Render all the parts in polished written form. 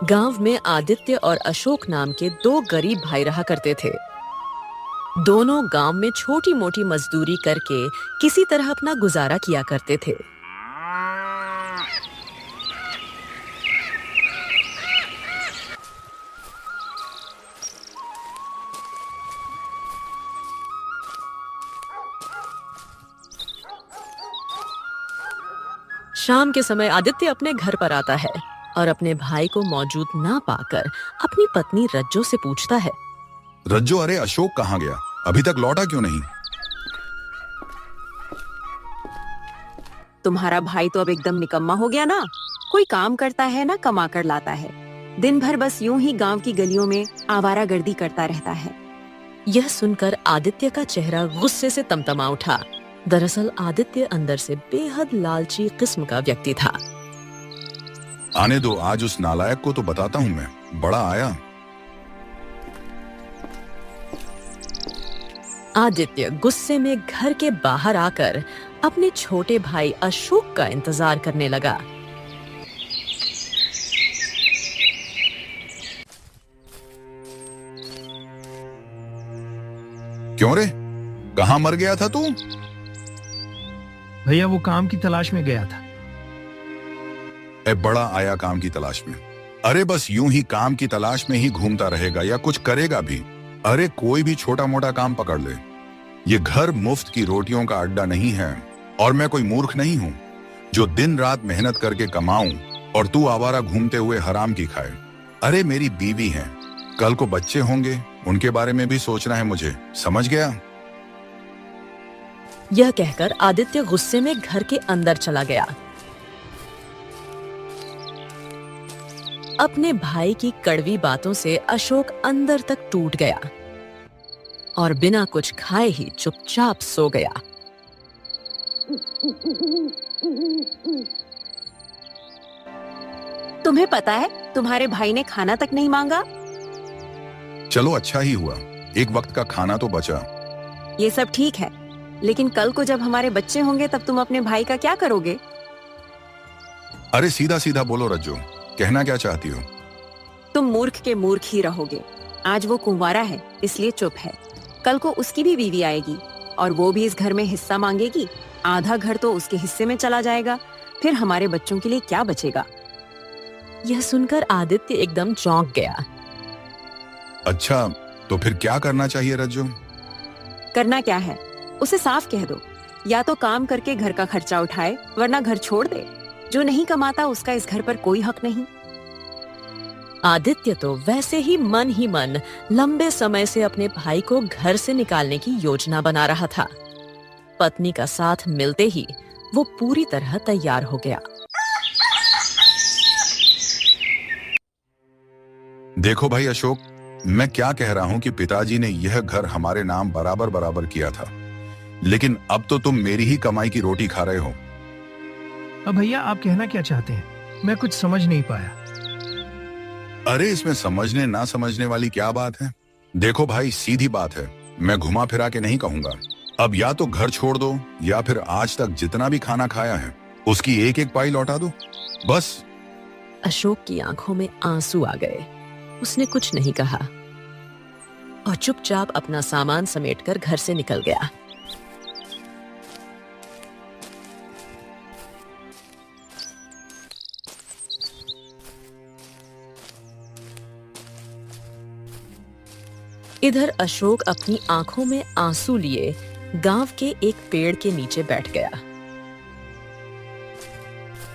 गांव में आदित्य और अशोक नाम के दो गरीब भाई रहा करते थे। दोनों गांव में छोटी मोटी मजदूरी करके किसी तरह अपना गुजारा किया करते थे। शाम के समय आदित्य अपने घर पर आता है और अपने भाई को मौजूद ना पाकर अपनी पत्नी रज्जो से पूछता है। रज्जो, अरे अशोक कहाँ गया? अभी तक लौटा क्यों नहीं? तुम्हारा भाई तो अब एकदम निकम्मा हो गया ना। कोई काम करता है ना कमा कर लाता है। दिन भर बस यूं ही गांव की गलियों में आवारागर्दी करता रहता है। यह सुनकर आदित्य का चेहरा गुस्से से तमतमा उठा। दरअसल आदित्य अंदर से बेहद लालची किस्म का व्यक्ति था। आने दो, आज उस नालायक को तो बताता हूँ मैं। बड़ा आया। आदित्य गुस्से में घर के बाहर आकर अपने छोटे भाई अशोक का इंतजार करने लगा। क्यों रे, कहाँ मर गया था तू? भैया वो काम की तलाश में गया था। बड़ा आया काम की तलाश में? अरे बस यूं ही काम की तलाश में ही घूमता रहेगा या कुछ करेगा भी? अरे कोई भी छोटा मोटा काम पकड़ ले। ये घर मुफ्त की रोटियों का अड्डा नहीं है और मैं कोई मूर्ख नहीं हूँ जो दिन रात मेहनत करके कमाऊं और तू आवारा घूमते हुए हराम की खाए। अरे मेरी बीवी है, कल को बच्चे होंगे, उनके बारे में भी सोचना है मुझे, समझ गया? यह कहकर आदित्य गुस्से में घर के अंदर चला गया। अपने भाई की कड़वी बातों से अशोक अंदर तक टूट गया और बिना कुछ खाए ही चुपचाप सो गया। तुम्हें पता है तुम्हारे भाई ने खाना तक नहीं मांगा। चलो अच्छा ही हुआ, एक वक्त का खाना तो बचा। ये सब ठीक है, लेकिन कल को जब हमारे बच्चे होंगे तब तुम अपने भाई का क्या करोगे? अरे सीधा सीधा बोलो रज्जो, कहना क्या चाहती हो? तुम मूर्ख के मूर्ख ही रहोगे। आज वो कुंवारा है इसलिए चुप है। कल को उसकी भी बीवी आएगी और वो भी इस घर में हिस्सा मांगेगी। आधा घर तो उसके हिस्से में चला जाएगा, फिर हमारे बच्चों के लिए क्या बचेगा? यह सुनकर आदित्य एकदम चौंक गया। अच्छा, तो फिर क्या करना चाहिए रज्जो? करना क्या है, उसे साफ कह दो, या तो काम करके घर का खर्चा उठाए वरना घर छोड़ दे। जो नहीं कमाता उसका इस घर पर कोई हक नहीं। आदित्य तो वैसे ही मन लंबे समय से अपने भाई को घर से निकालने की योजना बना रहा था। पत्नी का साथ मिलते ही वो पूरी तरह तैयार हो गया। देखो भाई अशोक, मैं क्या कह रहा हूँ कि पिताजी ने यह घर हमारे नाम बराबर बराबर किया था, लेकिन अब तो तुम मेरी ही कमाई की रोटी खा रहे हो। अब भैया आप कहना क्या चाहते हैं? मैं कुछ समझ नहीं पाया। अरे इसमें समझने ना समझने वाली क्या बात है? देखो भाई, सीधी बात है, मैं घुमा फिरा के नहीं कहूंगा। अब या तो घर छोड़ दो या फिर आज तक जितना भी खाना खाया है उसकी एक एक पाई लौटा दो, बस। अशोक की आंखों में आंसू आ गए। उसने कुछ नहीं कहा और चुपचाप अपना सामान समेटकर घर से निकल गया। इधर अशोक अपनी आंखों में आंसू लिए गांव के एक पेड़ के नीचे बैठ गया।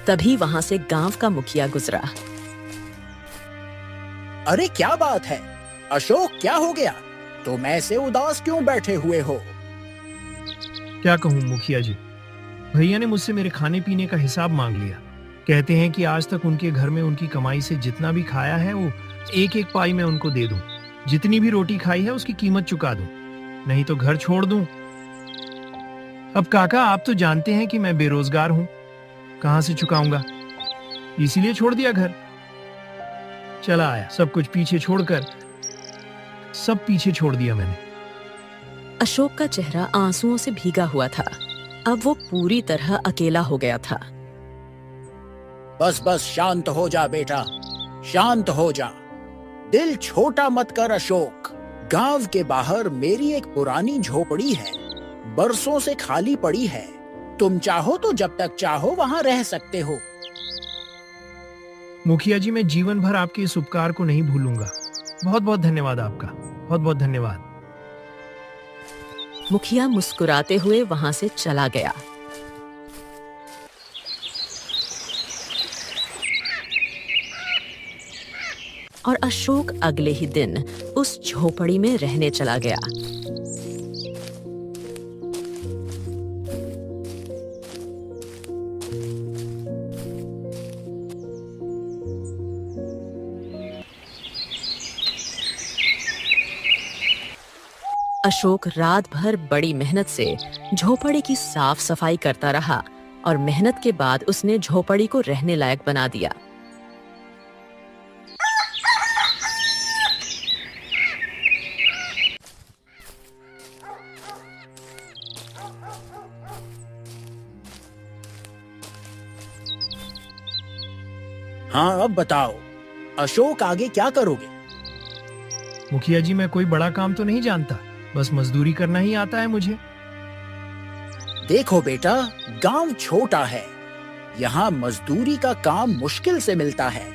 तभी वहां से गांव का मुखिया गुजरा। अरे क्या बात है अशोक, क्या हो गया? तुम ऐसे उदास क्यों बैठे हुए हो? क्या कहूँ मुखिया जी, भैया ने मुझसे मेरे खाने पीने का हिसाब मांग लिया। कहते हैं कि आज तक उनके घर में उनकी कमाई से जितना भी खाया है वो एक एक पाई मैं उनको दे दूं। जितनी भी रोटी खाई है उसकी कीमत चुका दूं, नहीं तो घर छोड़ दूं। अब काका आप तो जानते हैं कि मैं बेरोजगार हूं, कहां से चुकाऊंगा, इसीलिए छोड़ दिया घर। चला आया, सब कुछ पीछे छोड़कर सब पीछे छोड़ दिया मैंने। अशोक का चेहरा आंसुओं से भीगा हुआ था। अब वो पूरी तरह अकेला हो गया था। बस बस शांत हो जा बेटा, शांत हो जा। दिल छोटा मत कर अशोक। गांव के बाहर मेरी एक पुरानी झोपड़ी है, बरसों से खाली पड़ी है। तुम चाहो तो जब तक चाहो वहां रह सकते हो। मुखिया जी, मैं जीवन भर आपके इस उपकार को नहीं भूलूंगा। बहुत बहुत धन्यवाद आपका, बहुत बहुत धन्यवाद। मुखिया मुस्कुराते हुए वहां से चला गया। और अशोक अगले ही दिन उस झोपड़ी में रहने चला गया। अशोक रात भर बड़ी मेहनत से झोपड़ी की साफ सफाई करता रहा और मेहनत के बाद उसने झोपड़ी को रहने लायक बना दिया। हाँ, अब बताओ अशोक, आगे क्या करोगे? मुखिया जी, मैं कोई बड़ा काम तो नहीं जानता, बस मजदूरी करना ही आता है मुझे। देखो बेटा, गांव छोटा है, यहाँ मजदूरी का काम मुश्किल से मिलता है,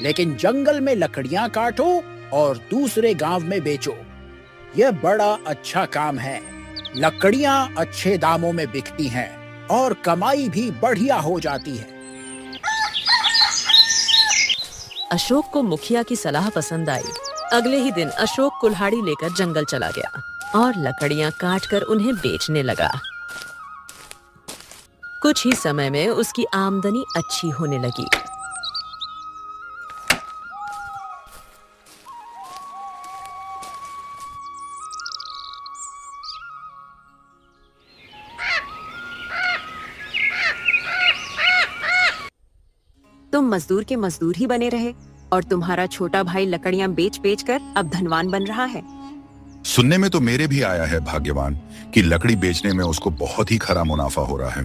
लेकिन जंगल में लकड़ियां काटो और दूसरे गांव में बेचो, यह बड़ा अच्छा काम है। लकड़ियां अच्छे दामों में बिकती हैं और कमाई भी बढ़िया हो जाती है। अशोक को मुखिया की सलाह पसंद आई। अगले ही दिन अशोक कुल्हाड़ी लेकर जंगल चला गया और लकड़ियां काटकर उन्हें बेचने लगा। कुछ ही समय में उसकी आमदनी अच्छी होने लगी। तुम मजदूर के मजदूर ही बने रहे और तुम्हारा छोटा भाई लकड़ियां बेच बेच कर अब धनवान बन रहा है। सुनने में तो मेरे भी आया है भाग्यवान कि लकड़ी बेचने में उसको बहुत ही खरा मुनाफा हो रहा है।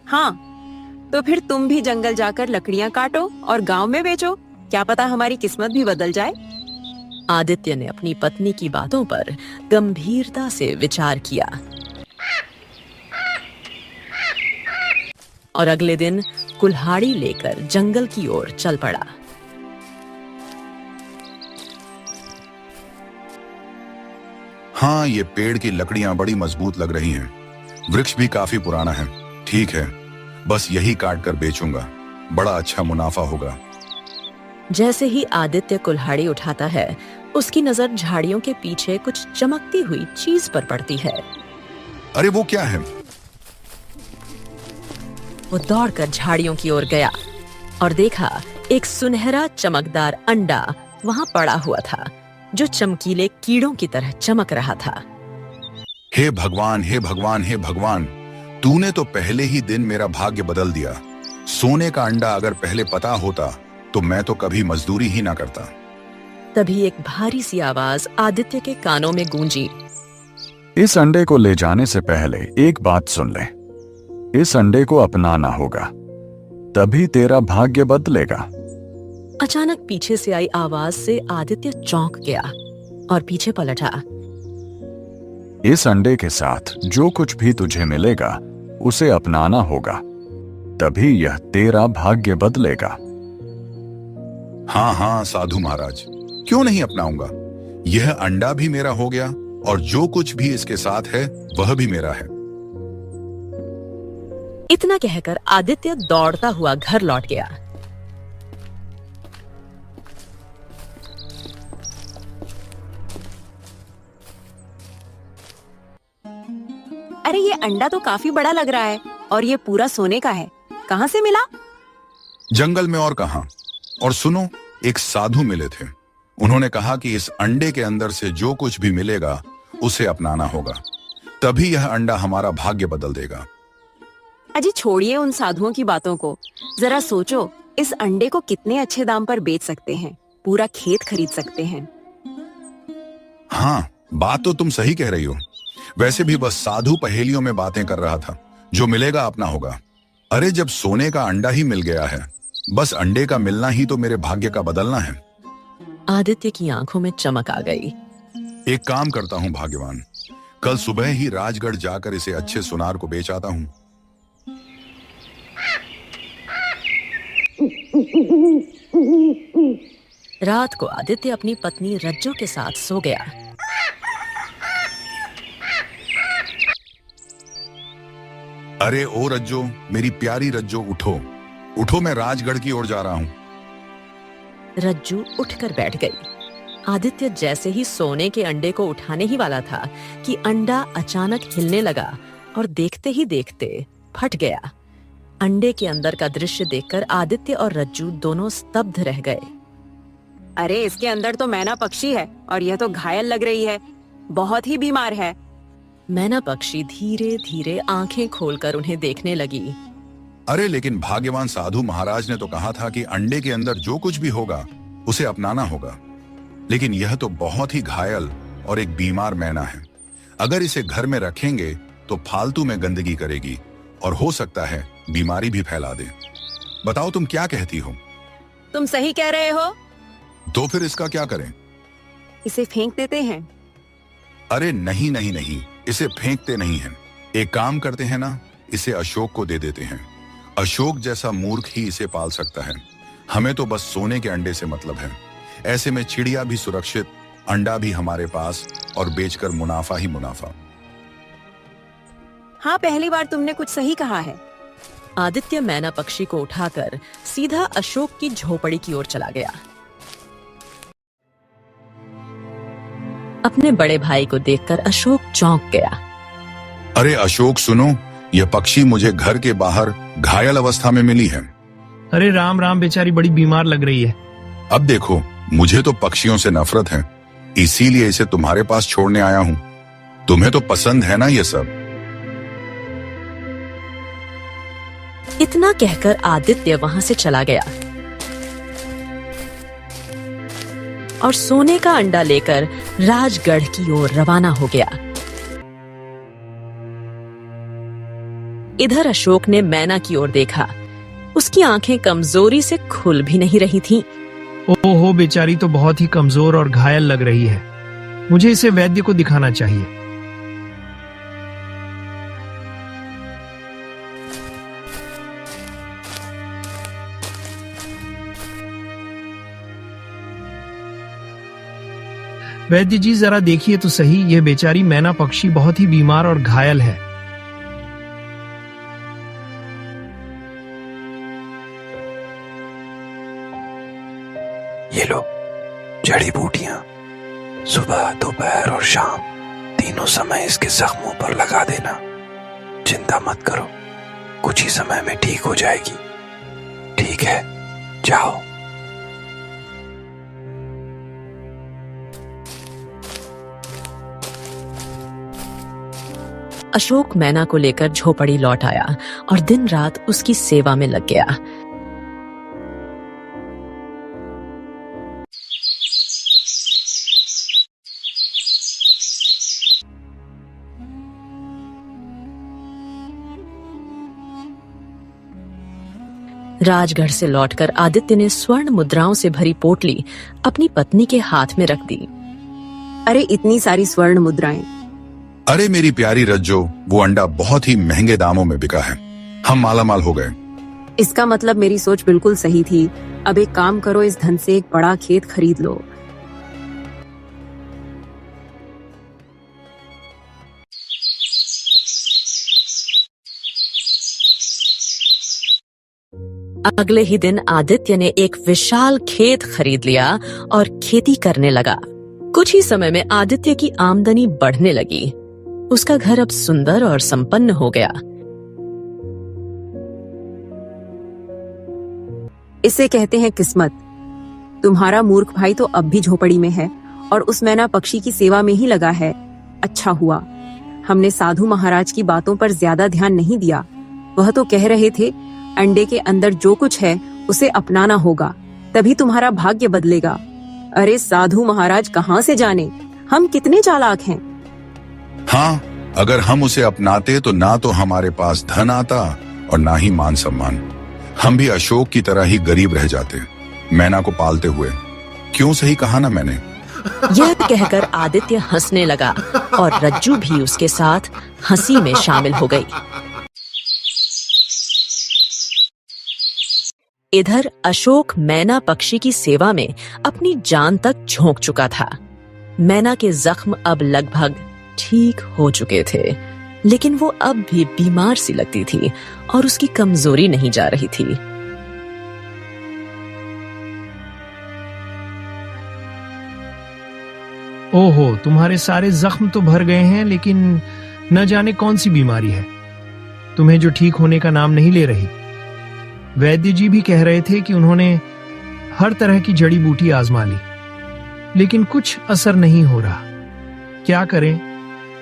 हाँ, तो फिर तुम भी जंगल जाकर लकड़ियां काटो और गांव में बेचो, क्या पता हमारी किस्मत भी बदल जाए। आदित्य ने अपनी पत्नी की बातों पर गंभीरता से विचार किया और अगले दिन कुल्हाड़ी लेकर जंगल की ओर चल पड़ा। हाँ, ये पेड़ की लकड़ियां बड़ी मजबूत लग रही हैं। वृक्ष भी काफी पुराना है। ठीक है, बस यही काट कर बेचूंगा, बड़ा अच्छा मुनाफा होगा। जैसे ही आदित्य कुल्हाड़ी उठाता है, उसकी नजर झाड़ियों के पीछे कुछ चमकती हुई चीज पर पड़ती है। अरे वो क्या है? वो दौड़कर झाड़ियों की ओर गया और देखा एक सुनहरा चमकदार अंडा वहां पड़ा हुआ था, जो चमकीले कीड़ों की तरह चमक रहा था। हे भगवान, हे भगवान, हे भगवान, तूने तो पहले ही दिन मेरा भाग्य बदल दिया। सोने का अंडा अगर पहले पता होता तो मैं तो कभी मजदूरी ही ना करता। तभी एक भारी सी आवाज आदित्य के कानों में गूंजी। इस अंडे को ले जाने से पहले एक बात सुन ले। इस अंडे को अपनाना होगा, तभी तेरा भाग्य बदलेगा। अचानक पीछे से आई आवाज से आदित्य चौंक गया और पीछे पलटा। इस अंडे के साथ जो कुछ भी तुझे मिलेगा उसे अपनाना होगा, तभी यह तेरा भाग्य बदलेगा। हाँ हाँ साधु महाराज, क्यों नहीं अपनाऊंगा। यह अंडा भी मेरा हो गया और जो कुछ भी इसके साथ है वह भी मेरा है। इतना कहकर आदित्य दौड़ता हुआ घर लौट गया। अरे ये अंडा तो काफी बड़ा लग रहा है और ये पूरा सोने का है, कहाँ से मिला? जंगल में और कहां। और सुनो, एक साधु मिले थे। उन्होंने कहा कि इस अंडे के अंदर से जो कुछ भी मिलेगा उसे अपनाना होगा, तभी यह अंडा हमारा भाग्य बदल देगा। अजी छोड़िए उन साधुओं की बातों को, जरा सोचो इस अंडे को कितने अच्छे दाम पर बेच सकते हैं, पूरा खेत खरीद सकते हैं। हाँ, बात तो तुम सही कह रही हो। वैसे भी बस साधु पहेलियों में बातें कर रहा था, जो मिलेगा अपना होगा। अरे जब सोने का अंडा ही मिल गया है बस अंडे का मिलना ही तो मेरे भाग्य का बदलना है। आदित्य की आंखों में चमक आ गई। एक काम करता हूँ भाग्यवान, कल सुबह ही राजगढ़ जाकर इसे अच्छे सुनार को बेच आता हूँ। रात को आदित्य अपनी पत्नी रज्जो के साथ सो गया। अरे ओ रज्जो, मेरी प्यारी रज्जो, उठो उठो, मैं राजगढ़ की ओर जा रहा हूँ। रज्जू उठकर बैठ गई। आदित्य जैसे ही सोने के अंडे को उठाने ही वाला था कि अंडा अचानक हिलने लगा और देखते ही देखते फट गया। अंडे के अंदर का दृश्य देखकर आदित्य और रज्जू दोनों स्तब्ध रह गए। अरे इसके अंदर तो मैना पक्षी है और यह तो घायल लग रही है, बहुत ही बीमार है। मैना पक्षी धीरे धीरे आंखें खोलकर उन्हें देखने लगी। अरे लेकिन भाग्यवान साधु महाराज ने तो कहा था कि अंडे के अंदर जो कुछ भी होगा उसे अपनाना होगा, लेकिन यह तो बहुत ही घायल और एक बीमार मैना है। अगर इसे घर में रखेंगे तो फालतू में गंदगी करेगी और हो सकता है बीमारी भी फैला दे। बताओ तुम क्या कहती हो? तुम सही कह रहे हो। तो फिर इसका क्या करें? इसे फेंक देते हैं। अरे नहीं नहीं नहीं, इसे फेंकते नहीं हैं। एक काम करते हैं ना, इसे अशोक को दे देते हैं। अशोक जैसा मूर्ख ही इसे पाल सकता है। हमें तो बस सोने के अंडे से मतलब है। ऐसे में चिड़िया भी सुरक्षित, अंडा भी हमारे पास और बेचकर मुनाफा ही मुनाफा। हाँ, पहली बार तुमने कुछ सही कहा है। आदित्य मैना पक्षी को उठाकर सीधा अशोक की झोपड़ी की ओर चला गया। अपने बड़े भाई को देखकर अशोक चौंक गया। अरे अशोक सुनो, यह पक्षी मुझे घर के बाहर घायल अवस्था में मिली है। अरे राम राम, बेचारी बड़ी बीमार लग रही है। अब देखो, मुझे तो पक्षियों से नफरत है, इसीलिए इसे तुम्हारे पास छोड़ने आया हूँ। तुम्हें तो पसंद है ना ये सब। इतना कहकर आदित्य वहां से चला गया और सोने का अंडा लेकर राजगढ़ की ओर रवाना हो गया। इधर अशोक ने मैना की ओर देखा। उसकी आंखें कमजोरी से खुल भी नहीं रही थीं। ओहो, बेचारी तो बहुत ही कमजोर और घायल लग रही है। मुझे इसे वैद्य को दिखाना चाहिए। वैद्य जी, जरा देखिए तो सही, यह बेचारी मैना पक्षी बहुत ही बीमार और घायल है। ये लो जड़ी बूटियां, सुबह दोपहर और शाम तीनों समय इसके जख्मों पर लगा देना। चिंता मत करो, कुछ ही समय में ठीक हो जाएगी। ठीक है, जाओ। अशोक मैना को लेकर झोपड़ी लौट आया और दिन रात उसकी सेवा में लग गया। राजगढ़ से लौटकर आदित्य ने स्वर्ण मुद्राओं से भरी पोटली अपनी पत्नी के हाथ में रख दी। अरे इतनी सारी स्वर्ण मुद्राएं। अरे मेरी प्यारी रज्जो, वो अंडा बहुत ही महंगे दामों में बिका है। हम मालामाल हो गए। इसका मतलब मेरी सोच बिल्कुल सही थी। अब एक काम करो, इस धन से एक बड़ा खेत खरीद लो। अगले ही दिन आदित्य ने एक विशाल खेत खरीद लिया और खेती करने लगा। कुछ ही समय में आदित्य की आमदनी बढ़ने लगी। उसका घर अब सुंदर और संपन्न हो गया। इसे कहते हैं किस्मत। तुम्हारा मूर्ख भाई तो अब भी झोपड़ी में है और उस मैना पक्षी की सेवा में ही लगा है। अच्छा हुआ हमने साधु महाराज की बातों पर ज्यादा ध्यान नहीं दिया। वह तो कह रहे थे अंडे के अंदर जो कुछ है उसे अपनाना होगा, तभी तुम्हारा भाग्य बदलेगा। अरे साधु महाराज कहाँ से जाने हम कितने चालाक हैं। हाँ, अगर हम उसे अपनाते तो ना तो हमारे पास धन आता और ना ही मान सम्मान। हम भी अशोक की तरह ही गरीब रह जाते मैना को पालते हुए। क्यों सही कहा ना मैंने। यह कहकर आदित्य हंसने लगा और रज्जू भी उसके साथ हंसी में शामिल हो गई। इधर अशोक मैना पक्षी की सेवा में अपनी जान तक झोंक चुका था। मैना के जख्म अब लगभग ठीक हो चुके थे, लेकिन वो अब भी बीमार सी लगती थी और उसकी कमजोरी नहीं जा रही थी। ओहो, तुम्हारे सारे जख्म तो भर गए हैं, लेकिन न जाने कौन सी बीमारी है तुम्हें जो ठीक होने का नाम नहीं ले रही। वैद्य जी भी कह रहे थे कि उन्होंने हर तरह की जड़ी बूटी आजमा ली, लेकिन कुछ असर नहीं हो रहा। क्या करें?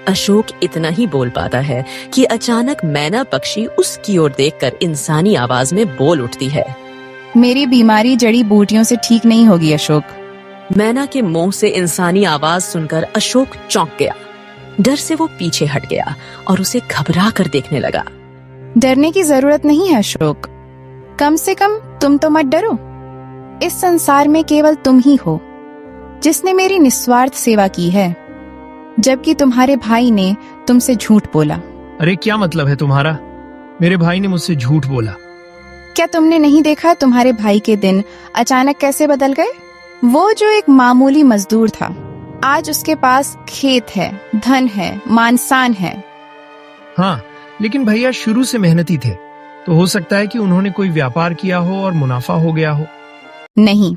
अशोक इतना ही बोल पाता है कि अचानक मैना पक्षी उसकी ओर देखकर इंसानी आवाज में बोल उठती है। मेरी बीमारी जड़ी बूटियों से ठीक नहीं होगी अशोक। मैना के मुंह से इंसानी आवाज सुनकर अशोक चौंक गया। डर से वो पीछे हट गया और उसे घबरा कर देखने लगा। डरने की जरूरत नहीं है अशोक, कम से कम तुम तो मत डरो। इस संसार में केवल तुम ही हो जिसने मेरी निस्वार्थ सेवा की है, जबकि तुम्हारे भाई ने तुमसे झूठ बोला। अरे क्या मतलब है तुम्हारा? मेरे भाई ने मुझसे झूठ बोला? क्या तुमने नहीं देखा तुम्हारे भाई के दिन अचानक कैसे बदल गए? वो जो एक मामूली मजदूर था, आज उसके पास खेत है, धन है, मान-शान है। हाँ, लेकिन भैया शुरू से मेहनती थे, तो हो सकता है कि उन्होंने कोई व्यापार किया हो और मुनाफा हो गया हो। नहीं,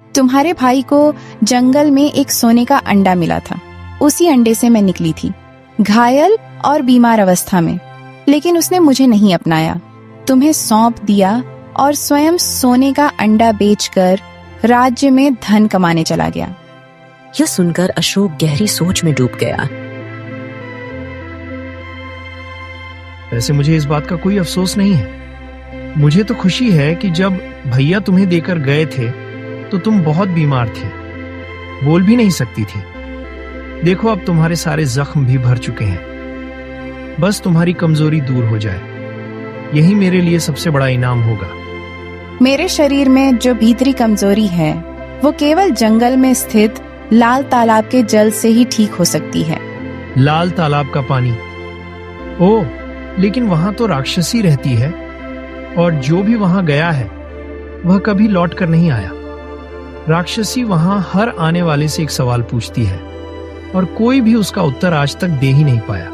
तुम्हारे भाई को जंगल में एक सोने का अंडा मिला था। उसी अंडे से मैं निकली थी, घायल और बीमार अवस्था में, लेकिन उसने मुझे नहीं अपनाया, तुम्हें सौंप दिया और स्वयं सोने का अंडा बेचकर राज्य में धन कमाने चला गया। यह सुनकर अशोक गहरी सोच में डूब गया। वैसे मुझे इस बात का कोई अफसोस नहीं है। मुझे तो खुशी है कि जब भैया तुम्हें देकर गए थे तो तुम बहुत बीमार थे, बोल भी नहीं सकती थी। देखो अब तुम्हारे सारे जख्म भी भर चुके हैं, बस तुम्हारी कमजोरी दूर हो जाए, यही मेरे लिए सबसे बड़ा इनाम होगा। मेरे शरीर में जो भीतरी कमजोरी है वो केवल जंगल में स्थित लाल तालाब के जल से ही ठीक हो सकती है। लाल तालाब का पानी? ओह, लेकिन वहां तो राक्षसी रहती है और जो भी वहां गया है वह कभी लौट कर नहीं आया। राक्षसी वहां हर आने वाले से एक सवाल पूछती है और कोई भी उसका उत्तर आज तक दे ही नहीं पाया।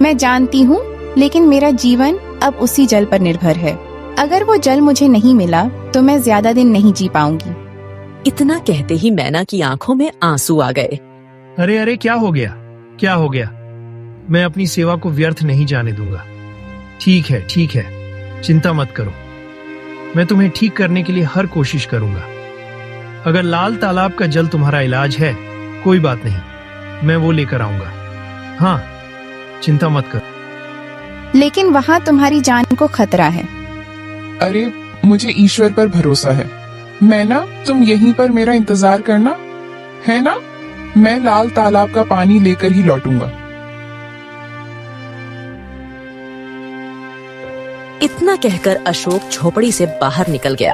मैं जानती हूँ, लेकिन मेरा जीवन अब उसी जल पर निर्भर है। अगर वो जल मुझे नहीं मिला तो मैं ज्यादा दिन नहीं जी पाऊंगी। इतना कहते ही मैना की आंखों में आंसू आ गए। अरे अरे, क्या हो गया? क्या हो गया? मैं अपनी सेवा को व्यर्थ नहीं जाने दूंगा। ठीक है, ठीक है, चिंता मत करो, मैं तुम्हें ठीक करने के लिए हर कोशिश करूंगा। अगर लाल तालाब का जल तुम्हारा इलाज है, कोई बात नहीं, मैं वो लेकर आऊंगा। हाँ, चिंता मत करो। लेकिन वहाँ तुम्हारी जान को खतरा है। अरे, मुझे ईश्वर पर भरोसा है। मैना, तुम यहीं पर मेरा इंतजार करना, है ना? मैं लाल तालाब का पानी लेकर ही लौटूंगा। इतना कहकर अशोक झोपड़ी से बाहर निकल गया।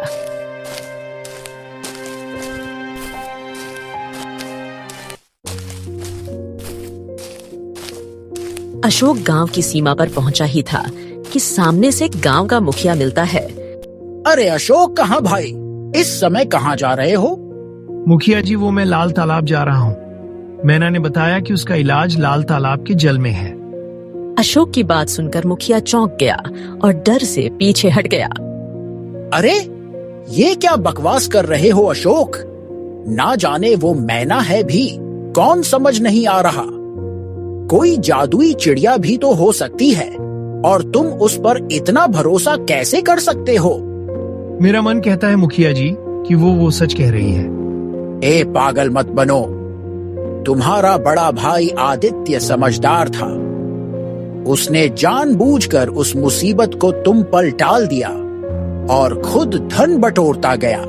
अशोक गांव की सीमा पर पहुंचा ही था कि सामने से गांव का मुखिया मिलता है। अरे अशोक, कहाँ भाई? इस समय कहाँ जा रहे हो? मुखिया जी, वो मैं लाल तालाब जा रहा हूँ। मैना ने बताया कि उसका इलाज लाल तालाब के जल में है। अशोक की बात सुनकर मुखिया चौंक गया और डर से पीछे हट गया। अरे, ये क्या बकवास कर रहे हो अशोक? ना जाने वो मैना है भी, कौन समझ नहीं आ रहा। कोई जादुई चिड़िया भी तो हो सकती है, और तुम उस पर इतना भरोसा कैसे कर सकते हो? मेरा मन कहता है मुखिया जी कि वो सच कह रही है। ए पागल मत बनो। तुम्हारा बड़ा भाई आदित्य समझदार था। उसने जानबूझकर उस मुसीबत को तुम पर टाल दिया और खुद धन बटोरता गया,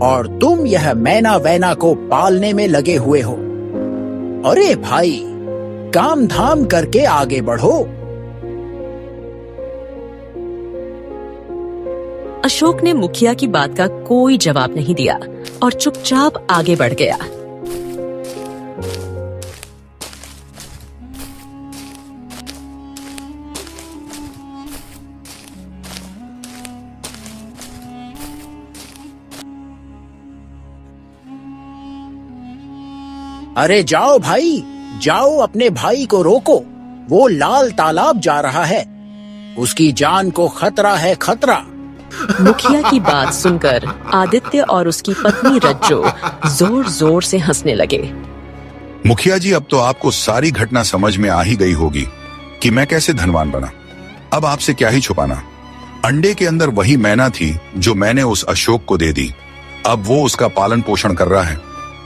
और तुम यह मैना वैना को पालने में लगे हुए हो। अरे भाई, काम धाम करके आगे बढ़ो। अशोक ने मुखिया की बात का कोई जवाब नहीं दिया और चुपचाप आगे बढ़ गया। अरे जाओ भाई, जाओ, अपने भाई को रोको। वो लाल तालाब जा रहा है, उसकी जान को खतरा है, खतरा। मुखिया की बात सुनकर आदित्य और उसकी पत्नी रज्जो जोर जोर से हंसने लगे। मुखिया जी, अब तो आपको सारी घटना समझ में आ ही गई होगी कि मैं कैसे धनवान बना। अब आपसे क्या ही छुपाना। अंडे के अंदर वही मैना थी जो मैंने उस अशोक को दे दी। अब वो उसका पालन पोषण कर रहा है।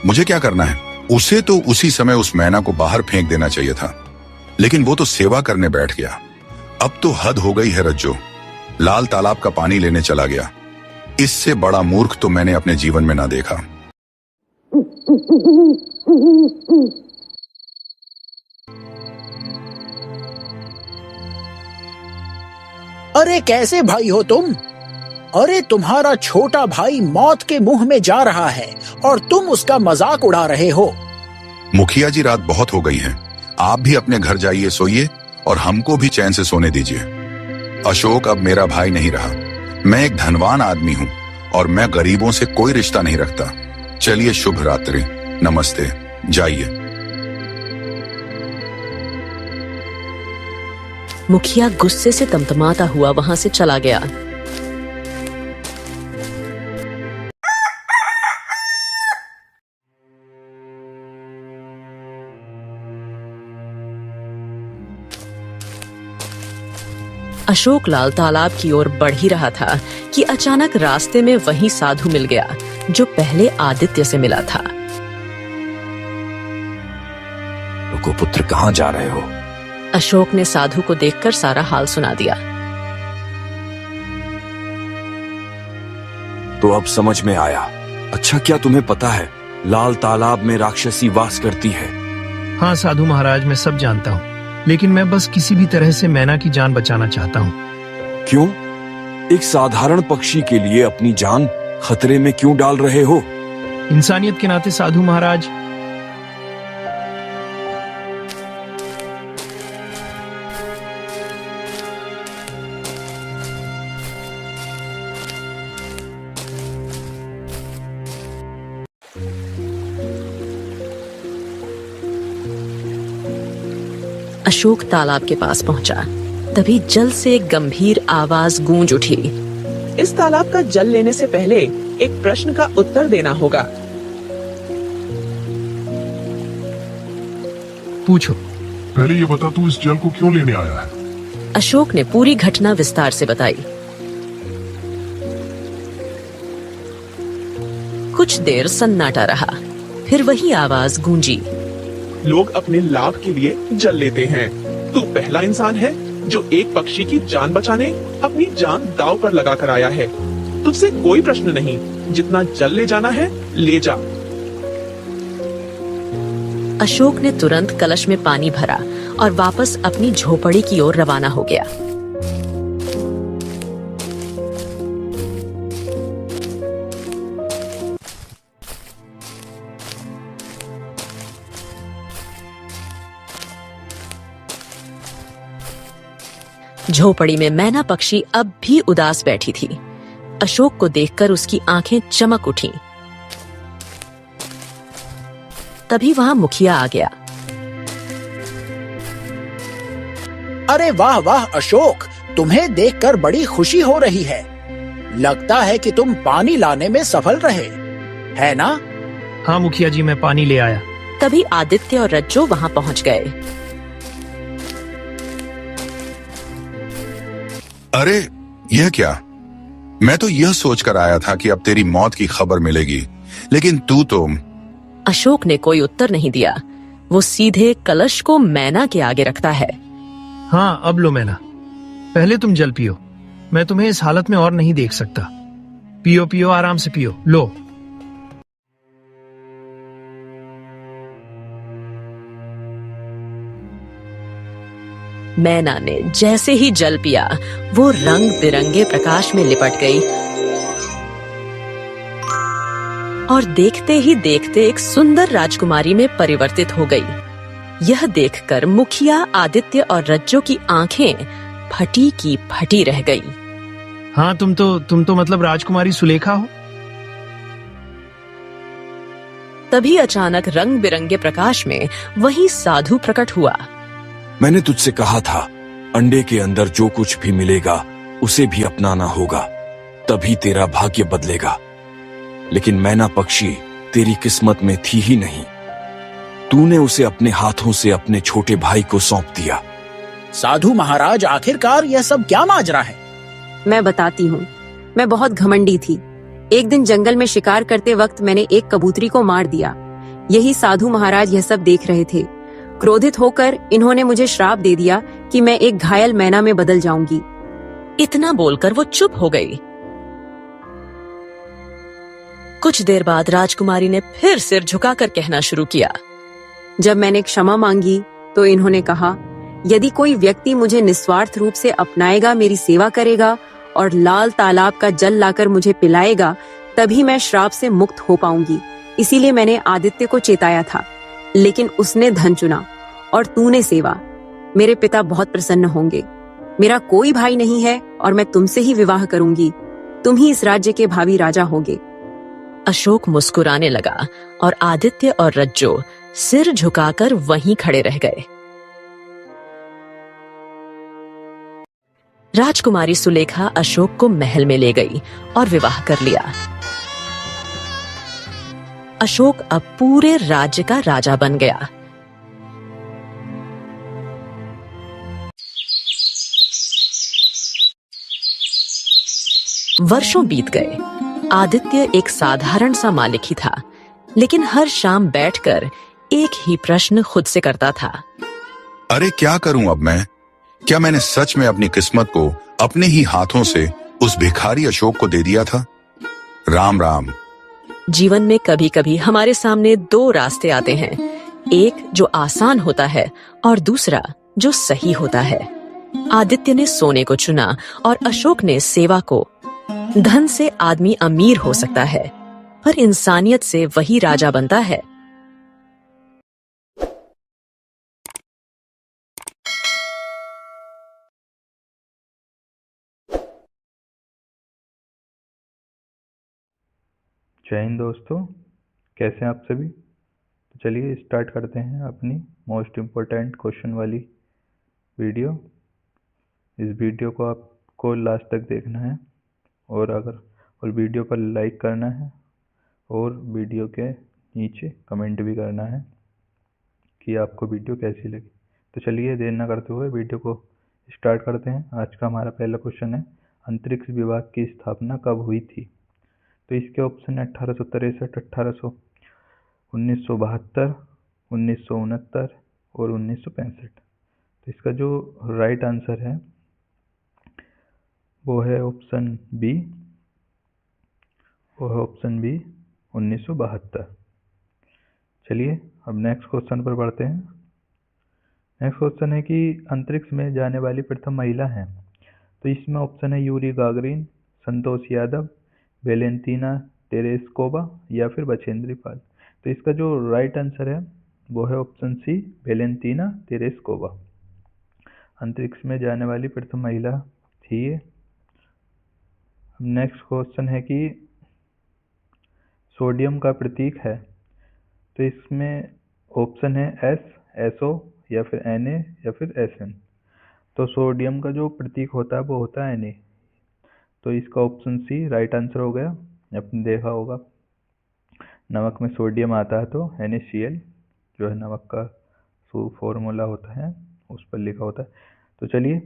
मुझे क्या करना है? उसे तो उसी समय उस मैना को बाहर फेंक देना चाहिए था, लेकिन वो तो सेवा करने बैठ गया। अब तो हद हो गई है रज्जो। लाल तालाब का पानी लेने चला गया। इससे बड़ा मूर्ख तो मैंने अपने जीवन में ना देखा। अरे कैसे भाई हो तुम? अरे तुम्हारा छोटा भाई मौत के मुंह में जा रहा है और तुम उसका मजाक उड़ा रहे हो। मुखिया जी, रात बहुत हो गई है। आप भी अपने घर जाइए, सोइए और हमको भी चैन से सोने दीजिए। अशोक अब मेरा भाई नहीं रहा। मैं एक धनवान आदमी हूँ और मैं गरीबों से कोई रिश्ता नहीं रखता। चलिए, शुभ रात्रि, नमस्ते, जाइए। मुखिया गुस्से से तमतमाता हुआ वहां से चला गया। अशोक लाल तालाब की ओर बढ़ ही रहा था कि अचानक रास्ते में वही साधु मिल गया जो पहले आदित्य से मिला था। रुको पुत्र, कहाँ जा रहे हो? अशोक ने साधु को देखकर सारा हाल सुना दिया। तो अब समझ में आया। अच्छा, क्या तुम्हें पता है लाल तालाब में राक्षसी वास करती है? हाँ साधु महाराज, मैं सब जानता हूँ, लेकिन मैं बस किसी भी तरह से मैना की जान बचाना चाहता हूँ। क्यों? एक साधारण पक्षी के लिए अपनी जान खतरे में क्यों डाल रहे हो? इंसानियत के नाते साधु महाराज। अशोक तालाब के पास पहुंचा। तभी जल से एक गंभीर आवाज गूंज उठी। इस तालाब का जल लेने से पहले एक प्रश्न का उत्तर देना होगा। पूछो। पहले ये बता, तू इस जल को क्यों लेने आया है? अशोक ने पूरी घटना विस्तार से बताई। कुछ देर सन्नाटा रहा, फिर वही आवाज गूंजी। लोग अपने लाभ के लिए जल लेते हैं। तू पहला इंसान है जो एक पक्षी की जान बचाने अपनी जान दांव पर लगा कर आया है। तुझसे कोई प्रश्न नहीं, जितना जल ले जाना है ले जा। अशोक ने तुरंत कलश में पानी भरा और वापस अपनी झोपड़ी की ओर रवाना हो गया। झोपड़ी में मैना पक्षी अब भी उदास बैठी थी। अशोक को देखकर उसकी आंखें चमक उठीं। तभी वहां मुखिया आ गया। अरे वाह वाह अशोक, तुम्हें देखकर बड़ी खुशी हो रही है। लगता है कि तुम पानी लाने में सफल रहे, है ना? हाँ मुखिया जी, मैं पानी ले आया। तभी आदित्य और रज्जो वहां पहुंच गए। अरे यह क्या? मैं तो यह सोचकर आया था कि अब तेरी मौत की खबर मिलेगी, लेकिन तू तो। अशोक ने कोई उत्तर नहीं दिया। वो सीधे कलश को मैना के आगे रखता है। हाँ, अब लो मैना। पहले तुम जल पियो। मैं तुम्हें इस हालत में और नहीं देख सकता। पियो पियो, आराम से पियो। लो। मैना ने जैसे ही जल पिया, वो रंग बिरंगे प्रकाश में लिपट गई और देखते ही देखते एक सुंदर राजकुमारी में परिवर्तित हो गई। यह देखकर मुखिया, आदित्य और रज्जो की आंखें फटी की फटी रह गई। हाँ, तुम तो मतलब राजकुमारी सुलेखा हो। तभी अचानक रंग बिरंगे प्रकाश में वही साधु प्रकट हुआ। मैंने तुझसे कहा था, अंडे के अंदर जो कुछ भी मिलेगा उसे भी अपनाना होगा, तभी तेरा भाग्य बदलेगा। लेकिन मैना पक्षी तेरी किस्मत में थी ही नहीं। तूने उसे अपने हाथों से अपने छोटे भाई को सौंप दिया। साधु महाराज, आखिरकार यह सब क्या माजरा है? मैं बताती हूँ। मैं बहुत घमंडी थी। एक दिन जंगल में शिकार करते वक्त मैंने एक कबूतरी को मार दिया। यही साधु महाराज यह सब देख रहे थे। क्रोधित होकर इन्होंने मुझे श्राप दे दिया कि मैं एक घायल मैना में बदल जाऊंगी। इतना बोलकर वो चुप हो गई। कुछ देर बाद राजकुमारी ने फिर सिर झुकाकर कहना शुरू किया। जब मैंने क्षमा मांगी तो इन्होंने कहा, यदि कोई व्यक्ति मुझे निस्वार्थ रूप से अपनाएगा, मेरी सेवा करेगा और लाल तालाब का जल लाकर मुझे पिलाएगा, तभी मैं श्राप से मुक्त हो पाऊंगी। इसीलिए मैंने आदित्य को चेताया था, लेकिन उसने धन चुना और तूने सेवा। मेरे पिता बहुत प्रसन्न होंगे। मेरा कोई भाई नहीं है और मैं तुमसे ही विवाह करूंगी। तुम ही इस राज्य के भावी राजा होगे। अशोक मुस्कुराने लगा और आदित्य और रज्जो सिर झुकाकर वहीं खड़े रह गए। राजकुमारी सुलेखा अशोक को महल में ले गई और विवाह कर लिया। अशोक अब पूरे राज्य का राजा बन गया। वर्षों बीत गए। आदित्य एक साधारण सा मालिक ही था, लेकिन हर शाम बैठकर एक ही प्रश्न खुद से करता था। अरे क्या करूं अब मैं? क्या मैंने सच में अपनी किस्मत को अपने ही हाथों से उस भिखारी अशोक को दे दिया था? राम राम। जीवन में कभी कभी हमारे सामने दो रास्ते आते हैं, एक जो आसान होता है और दूसरा जो सही होता है। आदित्य ने सोने को चुना और अशोक ने सेवा को। धन से आदमी अमीर हो सकता है, पर इंसानियत से वही राजा बनता है। जय हिंद दोस्तों, कैसे हैं आप सभी? तो चलिए स्टार्ट करते हैं अपनी मोस्ट इम्पोर्टेंट क्वेश्चन वाली वीडियो। इस वीडियो को आपको लास्ट तक देखना है और वीडियो को लाइक करना है और वीडियो के नीचे कमेंट भी करना है कि आपको वीडियो कैसी लगी। तो चलिए देर न करते हुए वीडियो को स्टार्ट करते हैं। आज का हमारा पहला क्वेश्चन है, अंतरिक्ष विभाग की स्थापना कब हुई थी? तो इसके ऑप्शन है 1863, 1972, 1969 और 1965। तो इसका जो राइट आंसर है वो है ऑप्शन बी, 1972। चलिए अब नेक्स्ट क्वेश्चन पर बढ़ते हैं। नेक्स्ट क्वेश्चन है कि अंतरिक्ष में जाने वाली प्रथम महिला है। तो इसमें ऑप्शन है Yuri Gagarin, Santosh Yadav, Valentina Tereshkova या फिर बछेंद्री पाल। तो इसका जो राइट आंसर है वो है ऑप्शन सी, वेलेंटीना तेरेस्कोवा। अंतरिक्ष में जाने वाली प्रथम महिला थी ये। नेक्स्ट क्वेश्चन है कि सोडियम का प्रतीक है। तो इसमें ऑप्शन है एस, एसओ या फिर Na या फिर Sn। तो सोडियम का जो प्रतीक होता है वो होता है Na। तो इसका ऑप्शन सी राइट आंसर हो गया। आपने देखा होगा नमक में सोडियम आता है तो NaCl जो है नमक का फॉर्मूला होता है उस पर लिखा होता है। तो चलिए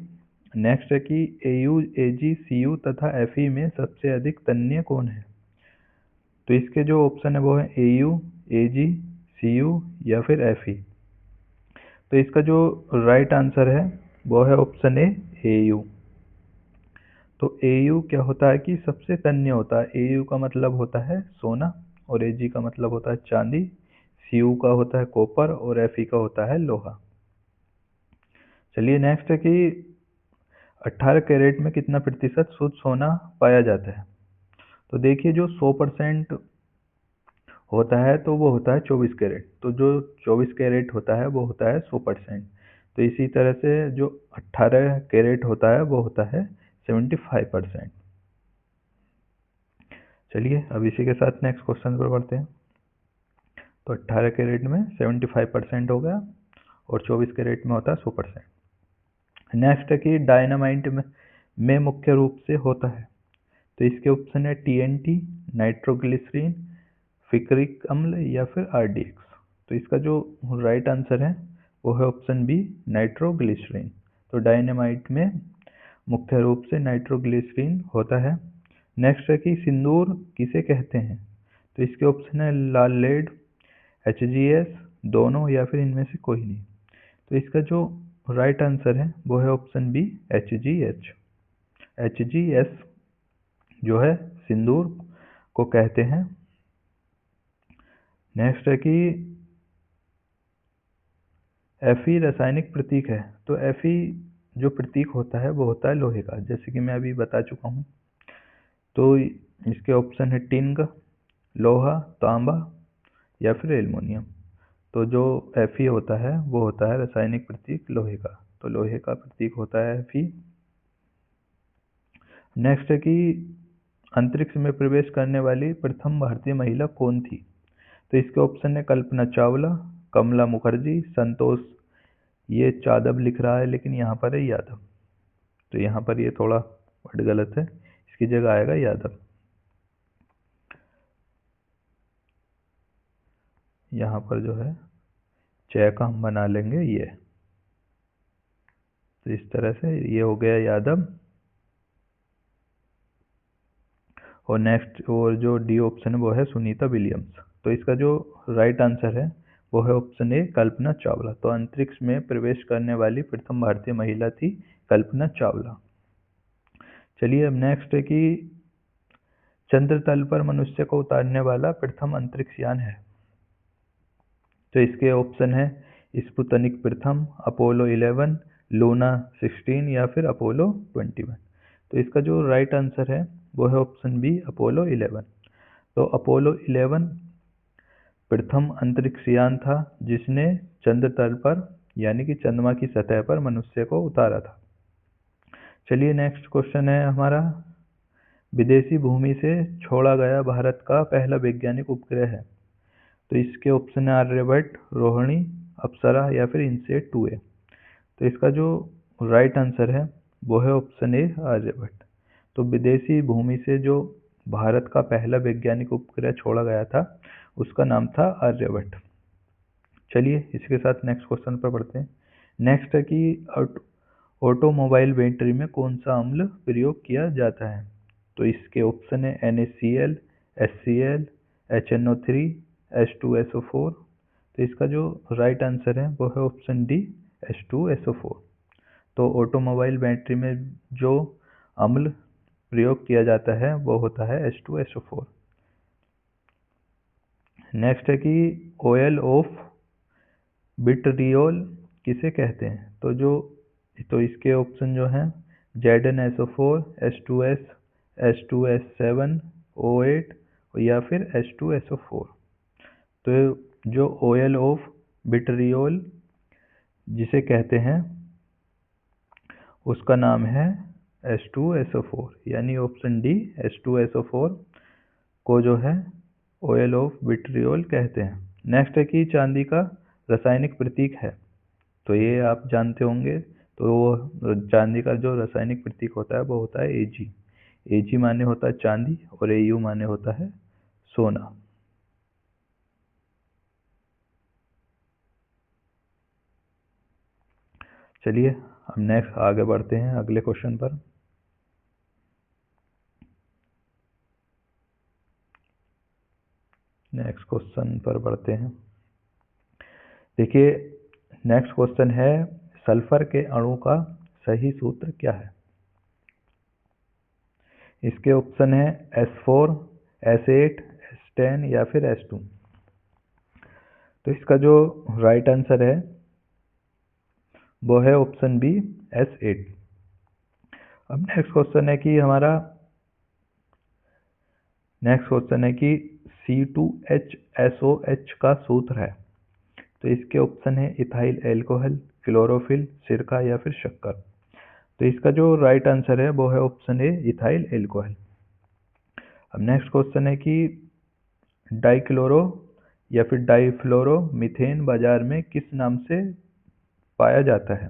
नेक्स्ट है कि AU, AG, CU तथा Fe में सबसे अधिक तन्य कौन है? तो इसके जो ऑप्शन है वो है AU, AG, CU या फिर Fe। तो इसका जो राइट आंसर है वो है ऑप्शन ए, AU। तो AU क्या होता है कि सबसे तन्य होता है। AU का मतलब होता है सोना और AG का मतलब होता है चांदी, CU का होता है कॉपर और Fe का होता है लोहा। चलिए नेक्स्ट है कि 18 कैरेट में कितना प्रतिशत शुद्ध सोना पाया जाता है? तो देखिए जो 100% होता है तो वो होता है 24 कैरेट। तो जो 24 कैरेट होता है वो होता है 100%। तो इसी तरह से जो 18 कैरेट होता है वो होता है 75%। चलिए अब इसी के साथ नेक्स्ट क्वेश्चन पर बढ़ते हैं। तो 18 कैरेट में 75% हो गया और 24 कैरेट में होता है 100%। नेक्स्ट है कि डायनामाइट में मुख्य रूप से होता है। तो इसके ऑप्शन है TNT, नाइट्रोग्लिसरीन, फिक्रिक अम्ल या फिर RDX। तो इसका जो राइट आंसर है वो है ऑप्शन बी, नाइट्रोग्लिसरीन। तो डायनामाइट में मुख्य रूप से नाइट्रोग्लिसरीन होता है। नेक्स्ट है कि सिंदूर किसे कहते हैं। तो इसके ऑप्शन है लाल लेड, HGS, दोनों या फिर इनमें से कोई नहीं। तो इसका जो राइट आंसर है वो है ऑप्शन बी, HGH। HGS जो है सिंदूर को कहते हैं। नेक्स्ट है कि Fe रासायनिक प्रतीक है। तो Fe जो प्रतीक होता है वो होता है लोहे का, जैसे कि मैं अभी बता चुका हूँ। तो इसके ऑप्शन है टिन, लोहा, तांबा या फिर एल्युमिनियम। तो जो Fe होता है वो होता है रासायनिक प्रतीक लोहे का। तो लोहे का प्रतीक होता है Fe। नेक्स्ट है कि अंतरिक्ष में प्रवेश करने वाली प्रथम भारतीय महिला कौन थी। तो इसके ऑप्शन है कल्पना चावला, कमला मुखर्जी, संतोष, ये यादव लिख रहा है लेकिन यहाँ पर है यादव। तो यहाँ पर ये थोड़ा वर्ड गलत है, इसकी जगह आएगा यादव। यहाँ पर जो है चय का हम बना लेंगे ये। तो इस तरह से ये हो गया यादव। और नेक्स्ट और जो डी ऑप्शन है वो है सुनीता विलियम्स। तो इसका जो राइट आंसर है वो है ऑप्शन ए, कल्पना चावला। तो अंतरिक्ष में प्रवेश करने वाली प्रथम भारतीय महिला थी कल्पना चावला। चलिए अब नेक्स्ट है कि चंद्र तल पर मनुष्य को उतारने वाला प्रथम अंतरिक्ष यान है। तो इसके ऑप्शन है स्पुतनिक प्रथम, अपोलो 11, लूना 16 या फिर अपोलो 21। तो इसका जो राइट आंसर है वो है ऑप्शन बी, अपोलो 11। तो अपोलो 11 प्रथम अंतरिक्ष यान था जिसने चंद्र तल पर यानी कि चंद्रमा की सतह पर मनुष्य को उतारा था। चलिए नेक्स्ट क्वेश्चन है हमारा, विदेशी भूमि से छोड़ा गया भारत का पहला वैज्ञानिक उपग्रह है। तो इसके ऑप्शन है आर्यभट्ट, रोहिणी, अप्सरा या फिर इनसेट 2A। तो इसका जो राइट आंसर है वो है ऑप्शन ए, आर्यभट्ट। तो विदेशी भूमि से जो भारत का पहला वैज्ञानिक उपग्रह छोड़ा गया था उसका नाम था आर्यभट्ट। चलिए इसके साथ नेक्स्ट क्वेश्चन पर बढ़ते हैं। नेक्स्ट है कि ऑटोमोबाइल बैटरी में कौन सा अम्ल प्रयोग किया जाता है। तो इसके ऑप्शन है NaCl, HCl, HNO3, H2SO4। तो इसका जो राइट आंसर है वो है ऑप्शन डी, H2SO4। तो ऑटोमोबाइल बैटरी में जो अम्ल प्रयोग किया जाता है वो होता है H2SO4। नेक्स्ट है कि ऑयल ऑफ विट्रियोल किसे कहते हैं। तो इसके ऑप्शन जो हैं ZnSO4, H2S, H2S7, O8 या फिर H2SO4। तो जो ऑयल ऑफ विट्रियोल जिसे कहते हैं उसका नाम है H2SO4, यानी ऑप्शन डी, H2SO4 को जो है ऑयल ऑफ विट्रियोल कहते हैं। नेक्स्ट है कि चांदी का रासायनिक प्रतीक है। तो ये आप जानते होंगे। तो चांदी का जो रासायनिक प्रतीक होता है वो होता है Ag। Ag माने होता है चांदी और Au माने होता है सोना। चलिए हम नेक्स्ट आगे बढ़ते हैं अगले क्वेश्चन पर। नेक्स्ट क्वेश्चन पर बढ़ते हैं। देखिए नेक्स्ट क्वेश्चन है, सल्फर के अणु का सही सूत्र क्या है। इसके ऑप्शन है S4, S8, S10 या फिर S2। तो इसका जो राइट आंसर है वो है ऑप्शन बी, S8। अब नेक्स्ट क्वेश्चन है कि हमारा नेक्स्ट क्वेश्चन है कि C2H का सूत्र है, तो इसके ऑप्शन है इथाइल एल्कोहल, क्लोरोफिल, सिरका या फिर शक्कर। तो इसका जो राइट आंसर है वो है ऑप्शन ए इथाइल एल्कोहल। अब नेक्स्ट क्वेश्चन है कि डाइक्लोरो या फिर डाइफ्लोरो मीथेन बाजार में किस नाम से पाया जाता है।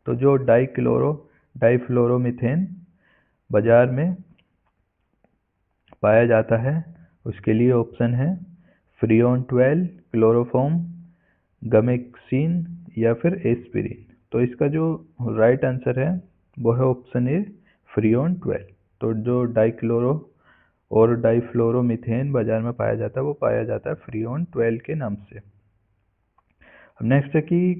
तो जो डाइफ्लोरो मीथेन बाजार में पाया जाता है उसके लिए ऑप्शन है फ्रियोन 12, क्लोरोफॉर्म, गमेक्सिन या फिर एस्पिरिन। तो इसका जो राइट आंसर है वो है ऑप्शन ए फ्रियोन 12। तो जो डाइक्लोरो और डाइफ्लोरोमीथेन बाजार में पाया जाता है वो पाया जाता है फ्रियोन 12 के नाम से। अब नेक्स्ट है कि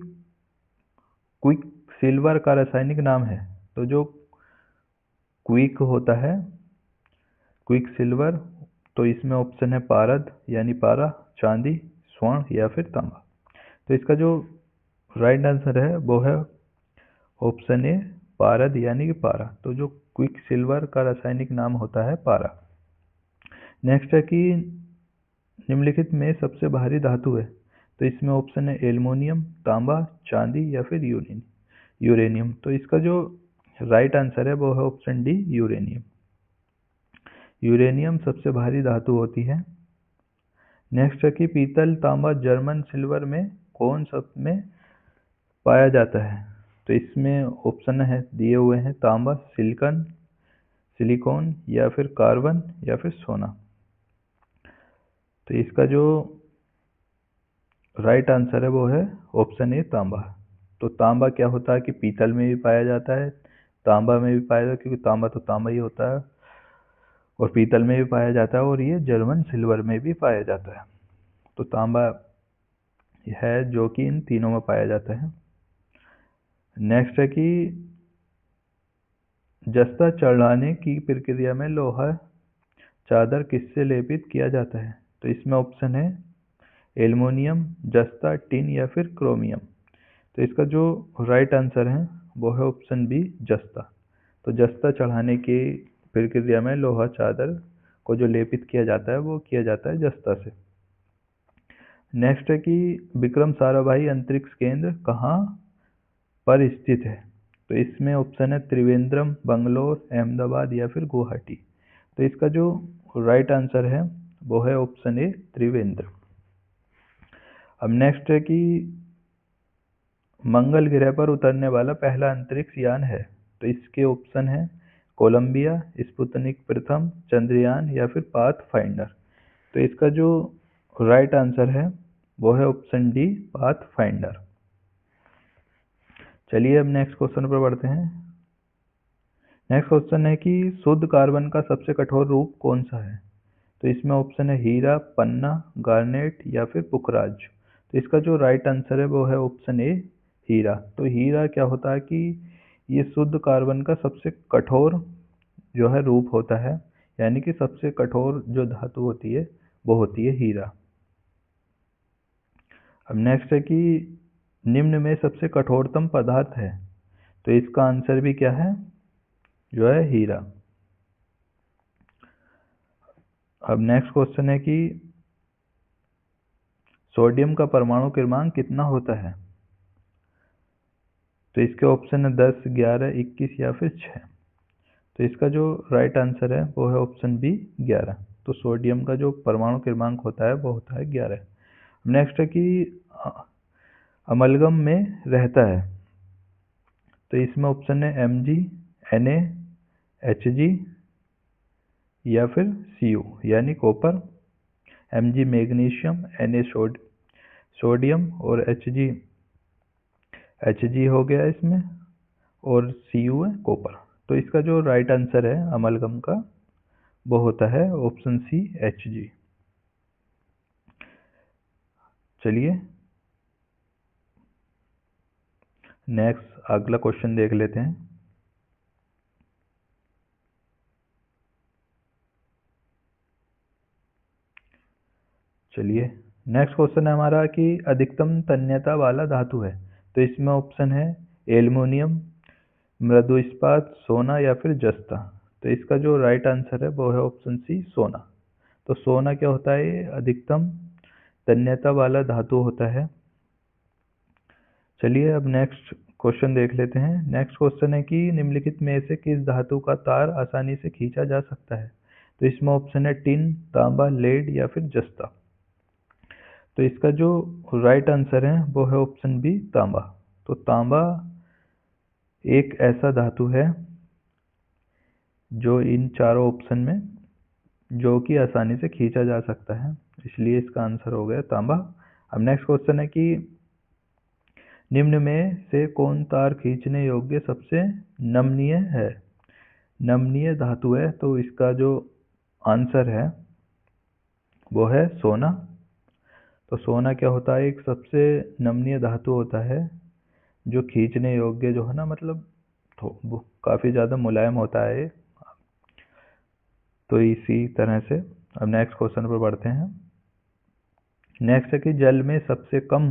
क्विक सिल्वर का रासायनिक नाम है। तो जो क्विक होता है, क्विक सिल्वर, तो इसमें ऑप्शन है पारद यानी पारा, चांदी, स्वर्ण या फिर तांबा। तो इसका जो राइट आंसर है वो है ऑप्शन ए पारद यानी कि पारा। तो जो क्विक सिल्वर का रासायनिक नाम होता है पारा। नेक्स्ट है कि निम्नलिखित में सबसे भारी धातु है। तो इसमें ऑप्शन है एल्युमिनियम, तांबा, चांदी या फिर यूरेनियम। तो इसका जो राइट आंसर है वो है ऑप्शन डी यूरेनियम। यूरेनियम सबसे भारी धातु होती है। नेक्स्ट है कि पीतल, तांबा, जर्मन सिल्वर में कौन सब में पाया जाता है। तो इसमें ऑप्शन है दिए हुए हैं तांबा, सिलिकॉन या फिर कार्बन या फिर सोना। तो इसका जो राइट आंसर है वो है ऑप्शन ए तांबा। तो तांबा क्या होता है कि पीतल में भी पाया जाता है, तांबा में भी पाया जाता है, क्योंकि तांबा तो तांबा ही होता है, और पीतल में भी पाया जाता है, और ये जर्मन सिल्वर में भी पाया जाता है। तो तांबा है जो कि इन तीनों में पाया जाता है। नेक्स्ट है कि जस्ता चढ़ाने की प्रक्रिया में लोहा चादर किससे लेपित किया जाता है। तो इसमें ऑप्शन है एल्युमिनियम, जस्ता, टिन या फिर क्रोमियम। तो इसका जो राइट आंसर है वो है ऑप्शन बी जस्ता। तो जस्ता चढ़ाने की प्रक्रिया में लोहा चादर को जो लेपित किया जाता है वो किया जाता है जस्ता से। नेक्स्ट है कि विक्रम साराभाई अंतरिक्ष केंद्र कहाँ पर स्थित है। तो इसमें ऑप्शन है त्रिवेंद्रम, बंगलोर, अहमदाबाद या फिर गुवाहाटी। तो इसका जो राइट आंसर है वो है ऑप्शन ए त्रिवेंद्रम। अब नेक्स्ट है कि मंगल ग्रह पर उतरने वाला पहला अंतरिक्ष यान है। तो इसके ऑप्शन है कोलंबिया, स्पुतनिक प्रथम, चंद्रयान या फिर पाथ फाइंडर। तो इसका जो राइट आंसर है वो है ऑप्शन डी पाथ फाइंडर। चलिए अब नेक्स्ट क्वेश्चन पर बढ़ते हैं। नेक्स्ट क्वेश्चन है कि शुद्ध कार्बन का सबसे कठोर रूप कौन सा है। तो इसमें ऑप्शन है हीरा, पन्ना, गार्नेट या फिर पुखराज। तो इसका जो राइट आंसर है वो है ऑप्शन ए हीरा। तो हीरा क्या होता है कि ये शुद्ध कार्बन का सबसे कठोर जो है रूप होता है, यानी कि सबसे कठोर जो धातु होती है वो होती है हीरा। अब नेक्स्ट है कि निम्न में सबसे कठोरतम पदार्थ है। तो इसका आंसर भी क्या है, जो है हीरा। अब नेक्स्ट क्वेश्चन है कि सोडियम का परमाणु क्रमांक कितना होता है। तो इसके ऑप्शन है 10, 11, 21 या फिर 6। तो इसका जो राइट आंसर है वो है ऑप्शन बी 11। तो सोडियम का जो परमाणु क्रमांक होता है वो होता है 11। नेक्स्ट है कि अमलगम में रहता है। तो इसमें ऑप्शन है Mg, Na, Hg या फिर Cu यानी copper. Mg magnesium, Na sodium और Hg हो गया इसमें, और Cu है कॉपर। तो इसका जो राइट आंसर है अमलगम का वो होता है ऑप्शन सी Hg। चलिए नेक्स्ट अगला क्वेश्चन देख लेते हैं। चलिए नेक्स्ट क्वेश्चन है हमारा कि अधिकतम तन्यता वाला धातु है। तो इसमें ऑप्शन है एल्युमिनियम, मृदु इस्पात, सोना या फिर जस्ता। तो इसका जो राइट आंसर है वो है ऑप्शन सी, सोना। तो सोना क्या होता है? ये अधिकतम तन्यता वाला धातु होता है। चलिए अब नेक्स्ट क्वेश्चन देख लेते हैं। नेक्स्ट क्वेश्चन है कि निम्नलिखित में से किस धातु का तार आसानी से खींचा जा सकता है? तो इसमें ऑप्शन है टिन, तांबा, लेड या फिर जस्ता। तो इसका जो राइट आंसर है वो है ऑप्शन बी, तांबा। तो तांबा एक ऐसा धातु है जो इन चारों ऑप्शन में जो कि आसानी से खींचा जा सकता है, इसलिए इसका आंसर हो गया तांबा। अब नेक्स्ट क्वेश्चन है कि निम्न में से कौन तार खींचने योग्य सबसे नमनीय है? नमनीय धातु है, तो इसका जो आंसर है वो है सोना। तो सोना क्या होता है? एक सबसे नमनीय धातु होता है जो खींचने योग्य जो है ना, मतलब वो काफी ज्यादा मुलायम होता है। तो इसी तरह से अब नेक्स्ट क्वेश्चन पर बढ़ते हैं। नेक्स्ट है कि जल में सबसे कम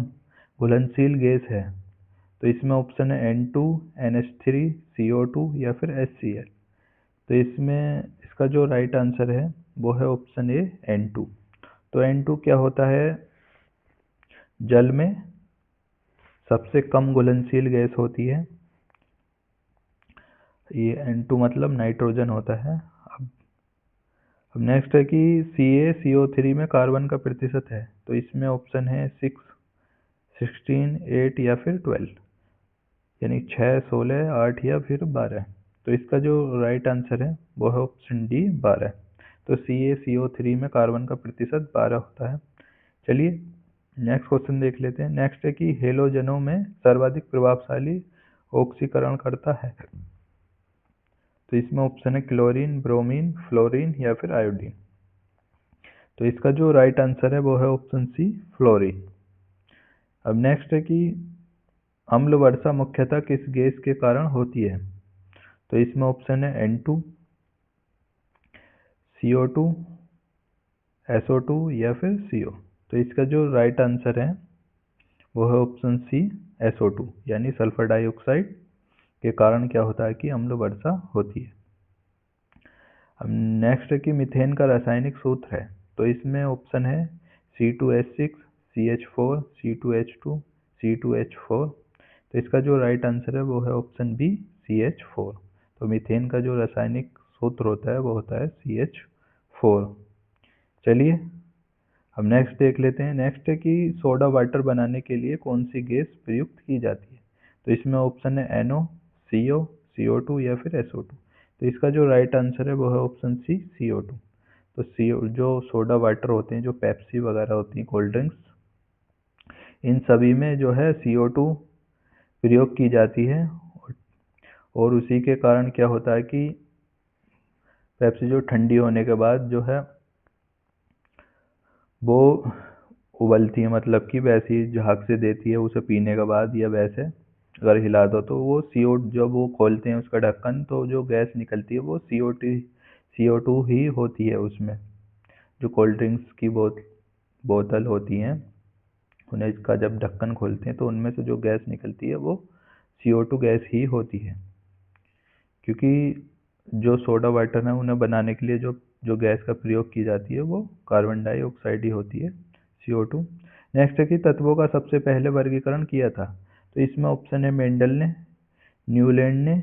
घुलनशील गैस है। तो इसमें ऑप्शन है N2, NH3, CO2 या फिर HCl। तो इसमें इसका जो राइट आंसर है वो है ऑप्शन ए, N2। तो N2 क्या होता है? जल में सबसे कम घुलनशील गैस होती है। ये N2 मतलब नाइट्रोजन होता है। अब नेक्स्ट है कि CaCO3 में कार्बन का प्रतिशत है। तो इसमें ऑप्शन है 6, 16, 8 या फिर 12, यानी 6, 16, 8 या फिर 12। तो इसका जो राइट आंसर है वो है ऑप्शन डी, 12। तो CaCO3 में कार्बन का प्रतिशत 12 होता है। चलिए नेक्स्ट क्वेश्चन देख लेते हैं। नेक्स्ट है कि हेलोजनों में सर्वाधिक प्रभावशाली ऑक्सीकरण करता है। तो इसमें ऑप्शन है क्लोरीन, ब्रोमीन, फ्लोरीन या फिर आयोडीन। तो इसका जो राइट आंसर है वो है ऑप्शन सी, फ्लोरीन। अब नेक्स्ट है कि अम्ल वर्षा मुख्यतः किस गैस के कारण होती है? तो इसमें ऑप्शन है N2, CO2, SO2 या फिर CO। तो इसका जो राइट आंसर है वो है ऑप्शन सी, SO2, यानी सल्फर डाइऑक्साइड के कारण क्या होता है कि अम्ल वर्षा होती है। अब नेक्स्ट है कि मीथेन का रासायनिक सूत्र है। तो इसमें ऑप्शन है C2H6, CH4, C2H2, C2H4। तो इसका जो राइट आंसर है वो है ऑप्शन बी, CH4। तो मीथेन का जो रासायनिक सूत्र होता है वो होता है CH4। चलिए अब नेक्स्ट देख लेते हैं। नेक्स्ट है कि सोडा वाटर बनाने के लिए कौन सी गैस प्रयुक्त की जाती है? तो इसमें ऑप्शन है NO, CO, CO2 या फिर SO2। तो इसका जो राइट आंसर है वो है ऑप्शन सी, CO2। तो CO जो सोडा वाटर होते हैं, जो पेप्सी वगैरह होती हैं, कोल्ड ड्रिंक्स, इन सभी में जो है CO2 प्रयोग की जाती है। और उसी के कारण क्या होता है कि पेप्सी जो ठंडी होने के बाद जो है वो उबलती है, मतलब कि वैसी झाग से देती है उसे पीने के बाद, या वैसे अगर हिला दो तो वो जब वो खोलते हैं उसका ढक्कन तो जो गैस निकलती है वो CO2 ही होती है। उसमें जो कोल्ड ड्रिंक्स की बोतल होती हैं, उन्हें इसका जब ढक्कन खोलते हैं तो उनमें से जो गैस निकलती है वो CO2 गैस ही होती है। क्योंकि जो सोडा वाटर है उन्हें बनाने के लिए जो गैस का प्रयोग की जाती है वो कार्बन डाइऑक्साइड ही होती है, CO2। नेक्स्ट है कि तत्वों का सबसे पहले वर्गीकरण किया था। तो इसमें ऑप्शन है मेंडल ने, न्यूलैंड ने,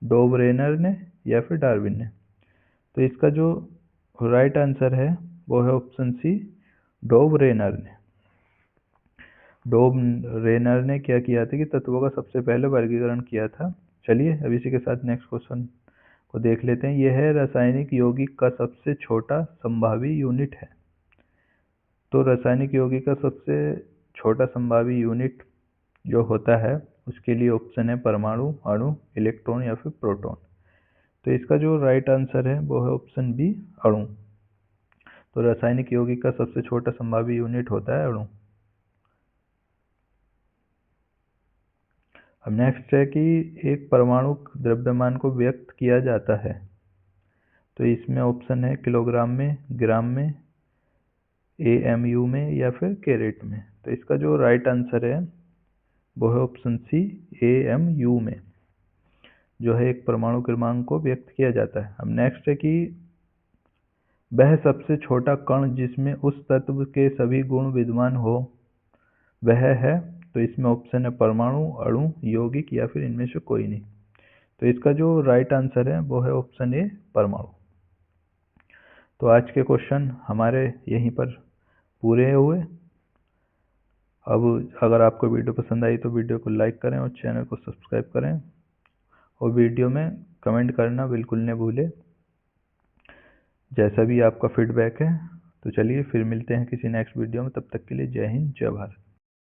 डोबरेनर ने या फिर डार्विन ने। तो इसका जो राइट आंसर है वो है ऑप्शन सी, डोबरेनर ने। डोबरेनर ने क्या किया था कि तत्वों का सबसे पहले वर्गीकरण किया था। चलिए अब इसी के साथ नेक्स्ट क्वेश्चन को देख लेते हैं। यह है रासायनिक यौगिक का सबसे छोटा संभावी यूनिट है। तो रासायनिक यौगिक का सबसे छोटा संभावी यूनिट जो होता है उसके लिए ऑप्शन है परमाणु, अणु, इलेक्ट्रॉन या फिर प्रोटॉन। तो इसका जो राइट आंसर है वो है ऑप्शन बी, अणु। तो रासायनिक यौगिक का सबसे छोटा संभावी यूनिट होता है अणु। अब नेक्स्ट है कि एक परमाणु द्रव्यमान को व्यक्त किया जाता है। तो इसमें ऑप्शन है किलोग्राम में, ग्राम में, AMU में या फिर कैरेट में। तो इसका जो राइट आंसर है वो है ऑप्शन सी, AMU में। जो है एक परमाणु क्रमांक को व्यक्त किया जाता है। अब नेक्स्ट है कि वह सबसे छोटा कण जिसमें उस तत्व के सभी गुण विद्यमान हो वह है। तो इसमें ऑप्शन है परमाणु, अणु, यौगिक या फिर इनमें से कोई नहीं। तो इसका जो राइट आंसर है वो है ऑप्शन ए, परमाणु। तो आज के क्वेश्चन हमारे यहीं पर पूरे हुए। अब अगर आपको वीडियो पसंद आई तो वीडियो को लाइक करें और चैनल को सब्सक्राइब करें और वीडियो में कमेंट करना बिल्कुल न भूलें, जैसा भी आपका फीडबैक है। तो चलिए फिर मिलते हैं किसी नेक्स्ट वीडियो में, तब तक के लिए जय हिंद, जय भारत।